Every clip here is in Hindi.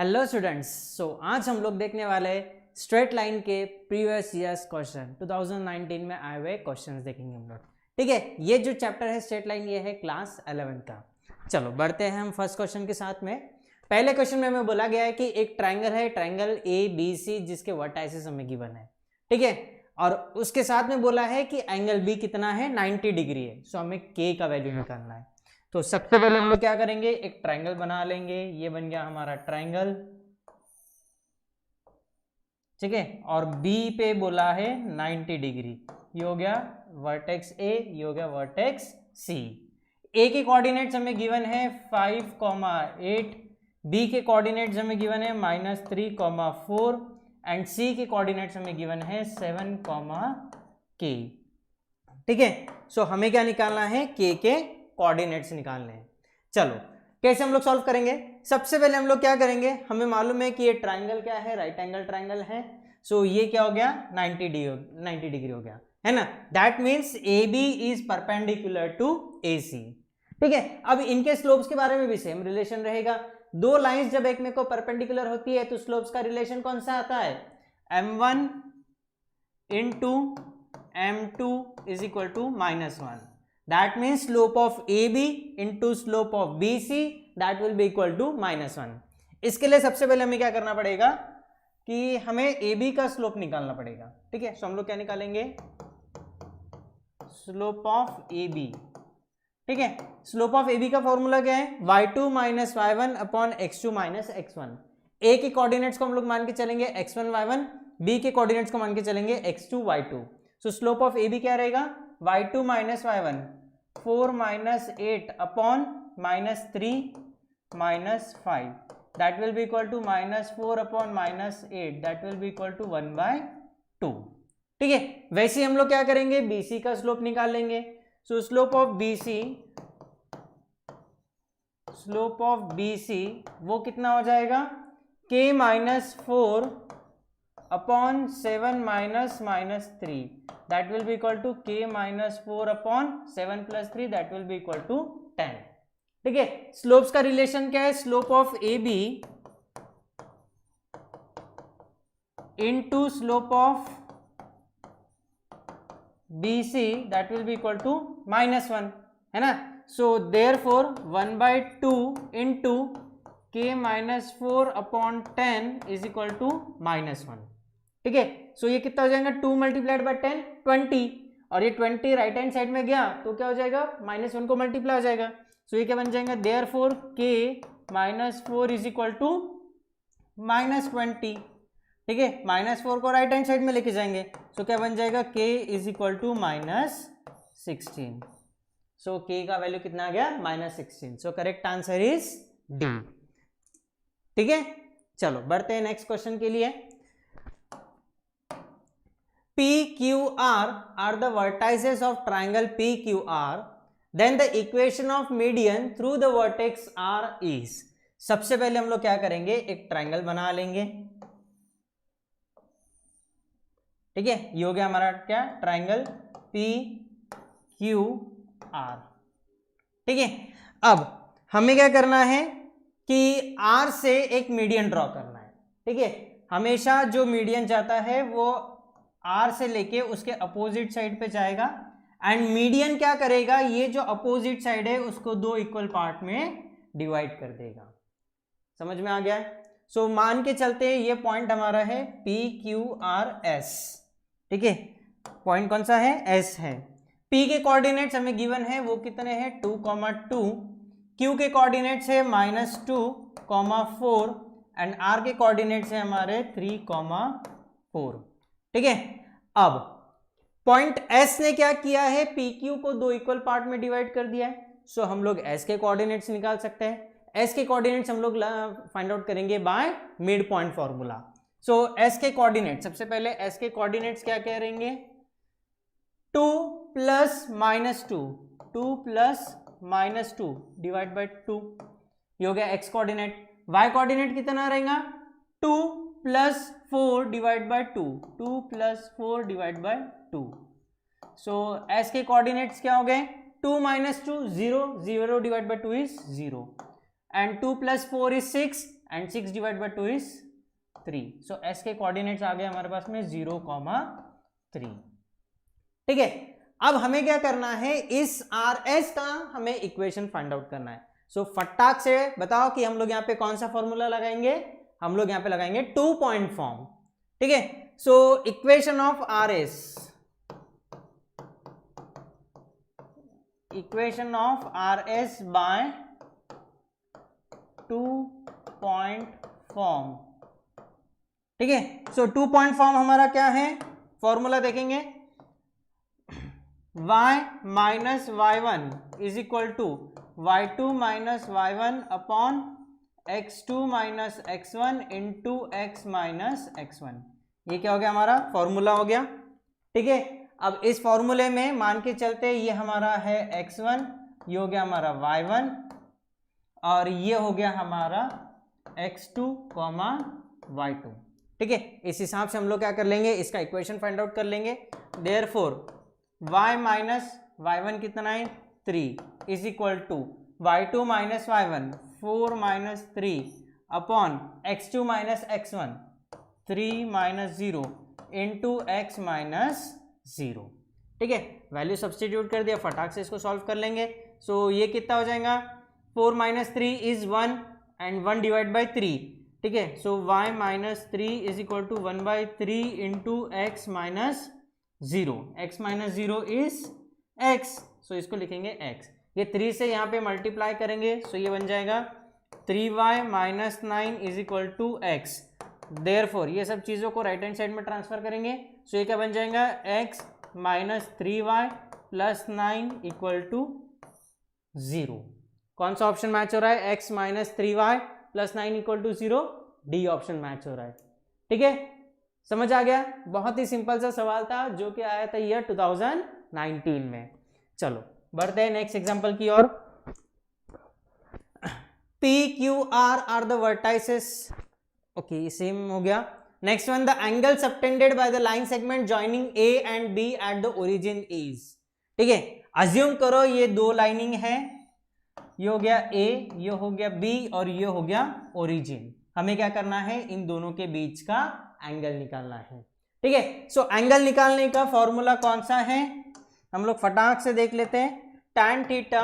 हेलो स्टूडेंट्स, आज हम लोग देखने वाले स्ट्रेट लाइन के प्रीवियस ईयर्स क्वेश्चन 2019 में आए हुए क्वेश्चंस देखेंगे हम लोग। ठीक है, ये जो चैप्टर है स्ट्रेट लाइन ये है क्लास 11 का। चलो बढ़ते हैं हम फर्स्ट क्वेश्चन के साथ में। पहले क्वेश्चन में हमें बोला गया है कि एक ट्राइंगल है, ट्राइंगल ए बी सी, जिसके वर्टाइसेस हमें गिवन है। ठीक है, और उसके साथ में बोला है कि एंगल बी कितना है, 90 डिग्री है। सो हमें के का वैल्यू निकालना है। तो सबसे पहले हम लोग क्या करेंगे, एक ट्राइंगल बना लेंगे। ये बन गया हमारा ट्राइंगल। ठीक है, और बी पे बोला है 90 डिग्री। ये हो गया वर्टेक्स ए, ये हो गया वर्टेक्स सी। ए के कोऑर्डिनेट्स हमें गिवन है 5,8, बी के कोऑर्डिनेट्स हमें गिवन है -3,4 एंड सी के कोऑर्डिनेट्स हमें गिवन है 7, के। ठीक है, सो हमें क्या निकालना है, के कोऑर्डिनेट्स निकालने हैं। चलो कैसे हम लोग सॉल्व करेंगे। सबसे पहले हम लोग क्या करेंगे, हमें मालूम है कि ये ट्राइंगल क्या है, राइट एंगल ट्राइंगल है। सो ये क्या हो गया, 90 डिग्री हो गया, है ना। That means A B is perpendicular to A C. ठीक है, अब इनके स्लोप्स के बारे में भी सेम रिलेशन रहेगा। दो लाइंस जब एक में को परपेंडिकुलर होती है तो स्लोप्स का रिलेशन कौन सा आता है, m1 into m2 is equal to -1। That means slope of AB into slope of BC that will be equal to -1। इसके लिए सबसे पहले हमें क्या करना पड़ेगा कि हमें AB का स्लोप निकालना पड़ेगा। ठीक है, सो हम लोग क्या निकालेंगे, स्लोप ऑफ AB। ठीक है, स्लोप ऑफ AB का फॉर्मूला क्या है, y2 - y1 upon x2 - x1। A के कोऑर्डिनेट्स को हम लोग मान के चलेंगे x1 y1, B के कोऑर्डिनेट्स को मान के चलेंगे x2 y2। So slope of AB क्या रहेगा, y2 - y1 4 - 8 upon -3 -5 that will be equal to -4 upon -8 that will be equal to 1/2। ठीक है, वैसे ही हम लोग क्या करेंगे, BC का स्लोप निकाल लेंगे। सो स्लोप ऑफ BC वो कितना हो जाएगा, k -4 upon 7 -3 that will be equal to k -4 upon 7 + 3 that will be equal to 10। ठीक है, स्लोप्स का रिलेशन क्या है, slope of AB into slope of BC that will be equal to -1, है ना। So therefore 1/2 into k -4 upon 10 is equal to -1। ठीक है, सो ये कितना हो जाएगा, 2 × 10 20, और ये 20 राइट हैंड साइड में गया तो क्या हो जाएगा, -1 को मल्टीप्लाई हो जाएगा। सो ये क्या बन जाएगा, therefore k -4 is equal to -20। ठीक है, -4 को राइट हैंड साइड में लेके जाएंगे, सो क्या बन जाएगा, k इज इक्वल टू -16। सो k का वैल्यू कितना आ गया, -16। So correct answer is D. ठीक है, चलो बढ़ते हैं नेक्स्ट क्वेश्चन के लिए। PQR are the vertices of triangle PQR, then the equation of median through the vertex R is। सबसे पहले हम लोग क्या करेंगे, एक ट्राइंगल बना लेंगे। ठीक है, ये हो गया हमारा क्या, ट्राइंगल PQR। ठीक है, अब हमें क्या करना है कि R से एक मीडियन ड्रॉ करना है। ठीक है, हमेशा जो मीडियन जाता है वो R से लेके उसके अपोजिट साइड पे जाएगा, एंड मीडियन क्या करेगा, ये जो अपोजिट साइड है उसको 2 इक्वल पार्ट में डिवाइड कर देगा। समझ में आ गया है। सो मान के चलते हैं ये पॉइंट हमारा है PQRS। ठीक है, पॉइंट कौन सा है, S है। P के कोऑर्डिनेट्स हमें गिवन है, वो कितने हैं, 2, 2। Q के कोऑर्डिनेट्स है -2, 4 एंड R के कोऑर्डिनेट्स है हमारे 3, 4। ठीक है, अब पॉइंट S ने क्या किया है, PQ को 2 इक्वल पार्ट में डिवाइड कर दिया है। सो हम लोग S के कोऑर्डिनेट्स निकाल सकते हैं। S के कोऑर्डिनेट्स हम लोग फाइंड आउट करेंगे by mid point formula. So S के कोऑर्डिनेट्स, सबसे पहले S के कोऑर्डिनेट्स क्या कह रहेंगे, 2 + -2, 2 + -2 डिवाइड बाय 2। ये हो गया X कोऑर्डिनेट। Y कोऑर्डिनेट कितना रहेगा, 2 + 4 divide by 2, 2 + 4 divide by 2। So S के कोऑर्डिनेट्स क्या हो गए, 2 - 2 0, 0 divide by 2 is 0 and 2 + 4 is 6 and 6 divide by 2 is 3। So s के कोऑर्डिनेट्स आ गए हमारे पास में 0, 3। ठीक है, अब हमें क्या करना है, इस RS का हमें इक्वेशन फाइंड आउट करना है। सो फटाक से बताओ कि हम लोग यहाँ पे कौन सा फॉर्मूला लगाएंगे, हम लोग यहाँ पे लगाएंगे 2 पॉइंट फॉर्म। ठीक है, so equation of RS, equation of RS by 2 point form. ठीक है, सो 2 पॉइंट फॉर्म हमारा क्या है, फॉर्मूला देखेंगे, y minus y1 is equal to y2 minus y1 upon x2 minus x1 into x minus x1। ये क्या हो गया, हमारा फॉर्मूला हो गया। ठीक है, अब इस फॉर्मूले में मान के चलते ये हमारा है x1, ये हो गया हमारा y1 और ये हो गया हमारा x2, y2। ठीक है, इस हिसाब से हम लोग क्या कर लेंगे, इसका इक्वेशन फाइंड आउट कर लेंगे। देयरफॉर y माइनस y1 कितना है, 3 is equal to y2 minus y1 4 minus 3 upon x2 minus x1 3 minus 0 into x minus 0। ठीक है, वैल्यू सब्सटीट्यूट कर दिया, फटाक से इसको सॉल्व कर लेंगे। सो ये कितना हो जाएगा, 4 minus 3 is 1 and 1 divide by 3। ठीक है, so y minus 3 is equal to 1 by 3 into x minus 0। x minus 0 is x, so इसको लिखेंगे x। ये 3 से यहाँ पे मल्टीप्लाई करेंगे, सो ये बन जाएगा 3y minus 9 is equal to x। Therefore ये सब चीज़ों को राइट हैंड साइड में ट्रांसफर करेंगे, सो ये क्या बन जाएगा, x minus 3y plus 9 equal to 0। कौन सा ऑप्शन मैच हो रहा है, x minus 3y plus 9 equal to 0, D option match हो रहा है। ठीक है, समझ आ गया, बहुत ही सिंपल सा सवाल था जो कि आया था ईयर 2019 में। चलो बढ़ते हैं नेक्स्ट एग्जांपल की ओर। P Q R are the vertices, okay same हो गया। Next one, the angle subtended by the line segment joining A and B at the origin is. ठीक है, अज्यूम करो ये दो लाइनिंग है, ये हो गया A, ये हो गया B और ये हो गया ओरिजिन। हमें क्या करना है, इन दोनों के बीच का एंगल निकालना है। ठीक है, सो एंगल निकालने का फॉर्मूला कौन सा है, हम लोग फटाक से देख लेते हैं। tan theta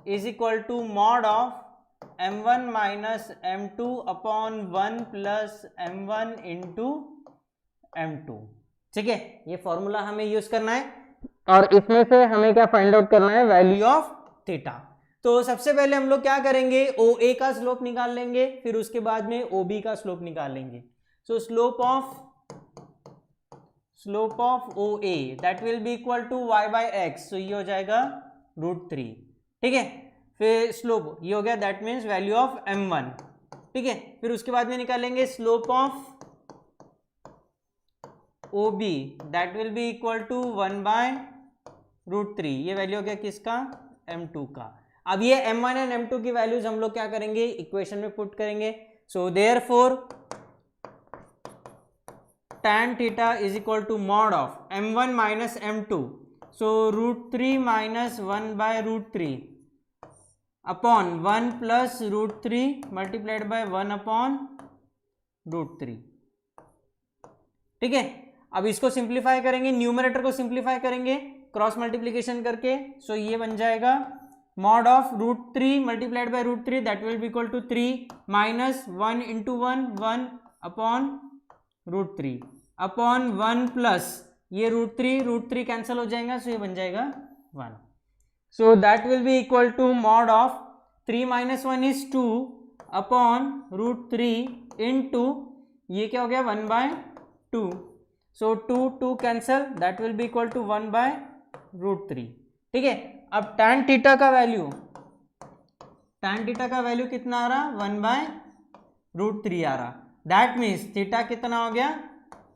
is equal to mod of m1 minus m2 upon 1 plus m1 into m2। ठीक है, ये फॉर्मूला हमें यूज करना है और इसमें से हमें क्या फाइंड आउट करना है, वैल्यू ऑफ थीटा। तो सबसे पहले हम लोग क्या करेंगे, OA का स्लोप निकाल लेंगे, फिर उसके बाद में OB का स्लोप निकाल लेंगे। So slope of OA that will be equal to y by x, so ये हो जाएगा √3। ठीक है, फिर स्लोप ये हो गया, that means value of m1। ठीक है, फिर उसके बाद में निकालेंगे slope of OB that will be equal to 1 by √3, ये वैल्यू हो गया किसका, m2 का। अब ये m1 एंड m2 की वैल्यूज हम लोग क्या करेंगे, इक्वेशन में पुट करेंगे। So therefore tan theta is equal to mod of m1 minus m2, so √3 minus 1 by √3 upon 1 plus √3 multiplied by 1 upon √3। ठीक है, अब इसको सिंप्लीफाई करेंगे, न्यूमरेटर को सिंप्लीफाई करेंगे क्रॉस मल्टीप्लीकेशन करके। सो ये बन जाएगा mod of √3 multiplied by √3 that will be equal to 3 minus 1 into 1 upon √3 upon 1 plus ये √3 कैंसिल हो जाएगा, सो ये बन जाएगा 1। So that will be equal to mod of 3 minus 1 is 2 upon √3 into ये क्या हो गया, 1 by 2। So 2 cancel, that will be equal to 1 by √3। ठीक है, अब tan थीटा का वैल्यू कितना आ रहा, 1 बाय √3 आ रहा। दैट मीन्स थीटा कितना हो गया,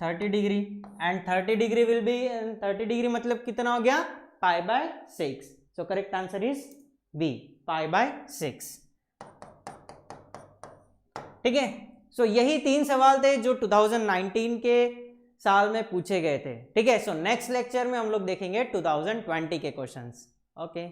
30 degree, and 30 degree will be 30 degree मतलब कितना हो गया, π/6। So correct answer is B, π/6। ठीक है, सो यही 3 सवाल थे जो 2019 के साल में पूछे गए थे। ठीक है, सो नेक्स्ट लेक्चर में हम लोग देखेंगे 2020 के क्वेश्चंस। ओके।